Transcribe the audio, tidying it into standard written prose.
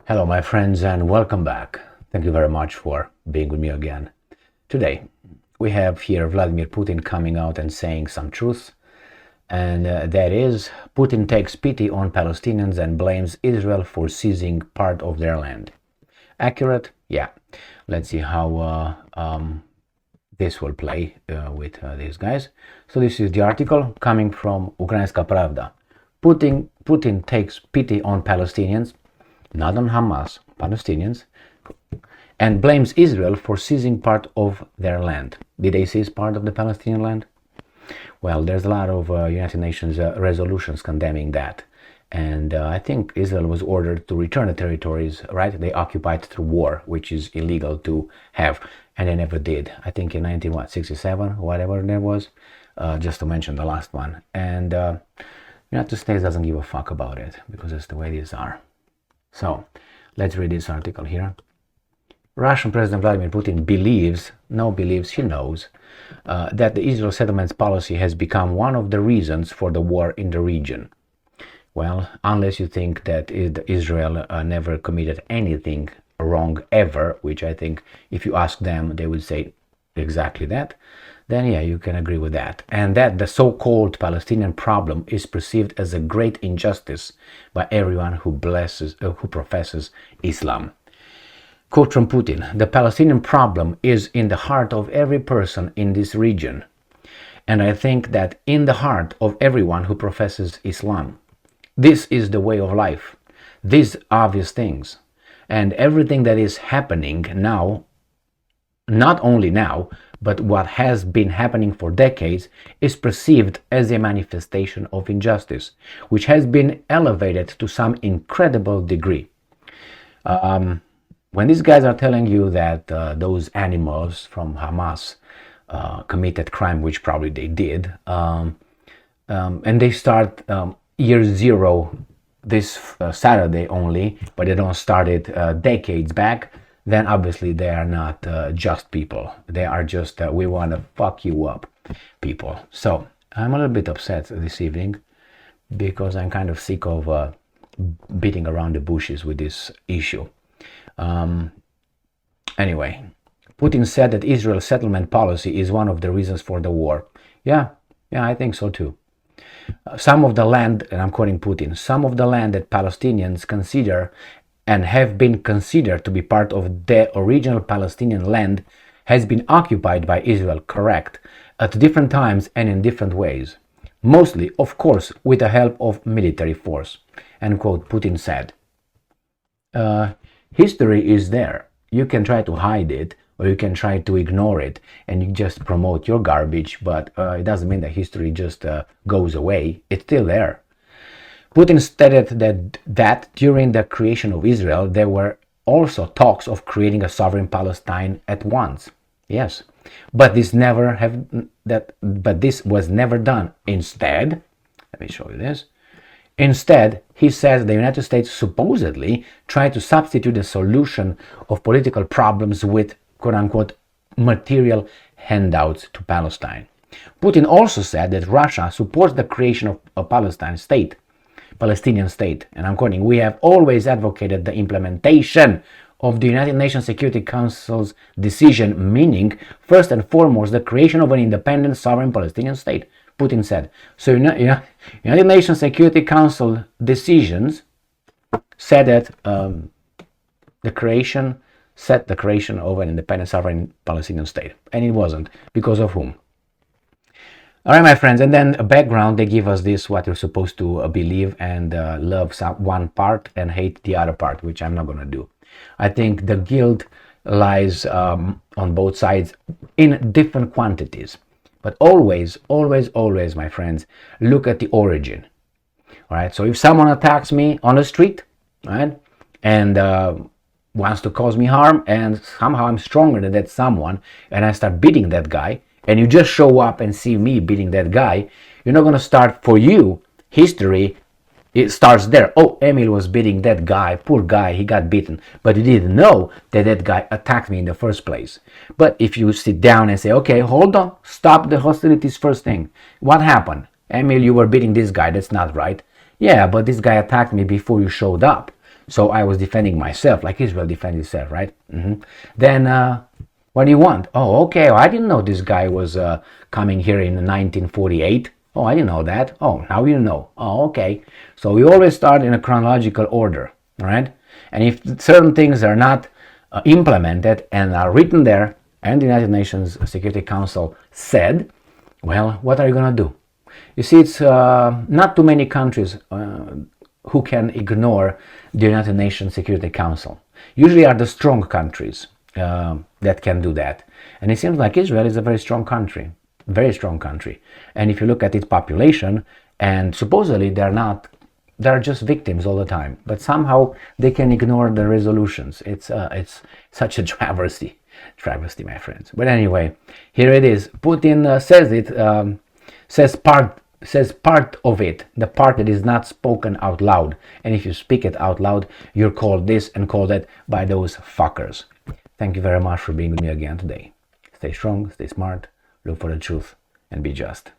Hello, my friends, and welcome back. Thank you very much for being with me again. Today, we have here Vladimir Putin coming out and saying some truth, and that is, Putin takes pity on Palestinians and blames Israel for seizing part of their land. Accurate? Yeah. Let's see how this will play with these guys. So this is the article coming from Ukrainska Pravda. Putin takes pity on Palestinians, not on Hamas, Palestinians, and blames Israel for seizing part of their land. Did they seize part of the Palestinian land? Well, there's a lot of United Nations resolutions condemning that. And I think Israel was ordered to return the territories, right? They occupied through war, which is illegal to have, and they never did. I think in 1967, whatever that was, just to mention the last one. And United States doesn't give a fuck about it, because that's the way these are. So, let's read this article here. Russian President Vladimir Putin he knows, that the Israel settlements policy has become one of the reasons for the war in the region. Well, unless you think that Israel never committed anything wrong ever, which I think if you ask them, they would say exactly that, then yeah, you can agree with that. And that the so-called Palestinian problem is perceived as a great injustice by everyone who professes Islam. Quote from Putin: "The Palestinian problem is in the heart of every person in this region. And I think that in the heart of everyone who professes Islam. This is the way of life. These obvious things. And everything that is happening now, not only now, but what has been happening for decades, is perceived as a manifestation of injustice, which has been elevated to some incredible degree." When these guys are telling you that those animals from Hamas committed crime, which probably they did, and they start year zero this Saturday only, but they don't start it decades back, then obviously they are not just people. They are just we want to fuck you up people. So I'm a little bit upset this evening because I'm kind of sick of beating around the bushes with this issue. Anyway, Putin said that Israel's settlement policy is one of the reasons for the war. Yeah, I think so too. Some of the land, and I'm quoting Putin, some of the land that Palestinians consider and have been considered to be part of the original Palestinian land has been occupied by Israel, correct, at different times and in different ways. Mostly, of course, with the help of military force. End quote, Putin said. History is there. You can try to hide it, or you can try to ignore it, and you just promote your garbage, but it doesn't mean that history just goes away. It's still there. Putin stated that during the creation of Israel, there were also talks of creating a sovereign Palestine at once. Yes, but this was never done. Instead, let me show you this. Instead, he says the United States supposedly tried to substitute the solution of political problems with quote-unquote material handouts to Palestine. Putin also said that Russia supports the creation of a Palestinian state, and I'm quoting, "We have always advocated the implementation of the United Nations Security Council's decision, meaning, first and foremost, the creation of an independent sovereign Palestinian state," Putin said. So, United Nations Security Council decisions said that set the creation of an independent sovereign Palestinian state. And it wasn't. Because of whom? Alright, my friends, and then a background, they give us this, what you're supposed to believe and love one part and hate the other part, which I'm not going to do. I think the guilt lies on both sides in different quantities. But always, my friends, look at the origin. Alright, so if someone attacks me on the street, right, and wants to cause me harm, and somehow I'm stronger than that someone, and I start beating that guy, and you just show up and see me beating that guy, you're not going to start, for you, history, it starts there. Oh, Emil was beating that guy, poor guy, he got beaten. But you didn't know that that guy attacked me in the first place. But if you sit down and say, okay, hold on, stop the hostilities first thing. What happened? Emil, you were beating this guy, that's not right. Yeah, but this guy attacked me before you showed up. So I was defending myself, like Israel defended itself, right? Then what do you want? Oh, okay, I didn't know this guy was coming here in 1948. Oh, I didn't know that. Oh, now you know. Oh, okay. So we always start in a chronological order, right? And if certain things are not implemented and are written there, and the United Nations Security Council said, well, what are you going to do? You see, it's not too many countries who can ignore the United Nations Security Council. Usually are the strong countries that can do that. And it seems like Israel is a very strong country. Very strong country. And if you look at its population, and supposedly they're just victims all the time, but somehow they can ignore the resolutions. It's such a travesty, my friends. But anyway, here it is. Putin says it, says part of it, the part that is not spoken out loud. And if you speak it out loud, you're called this and called that by those fuckers. Thank you very much for being with me again today. Stay strong, stay smart, look for the truth, and be just.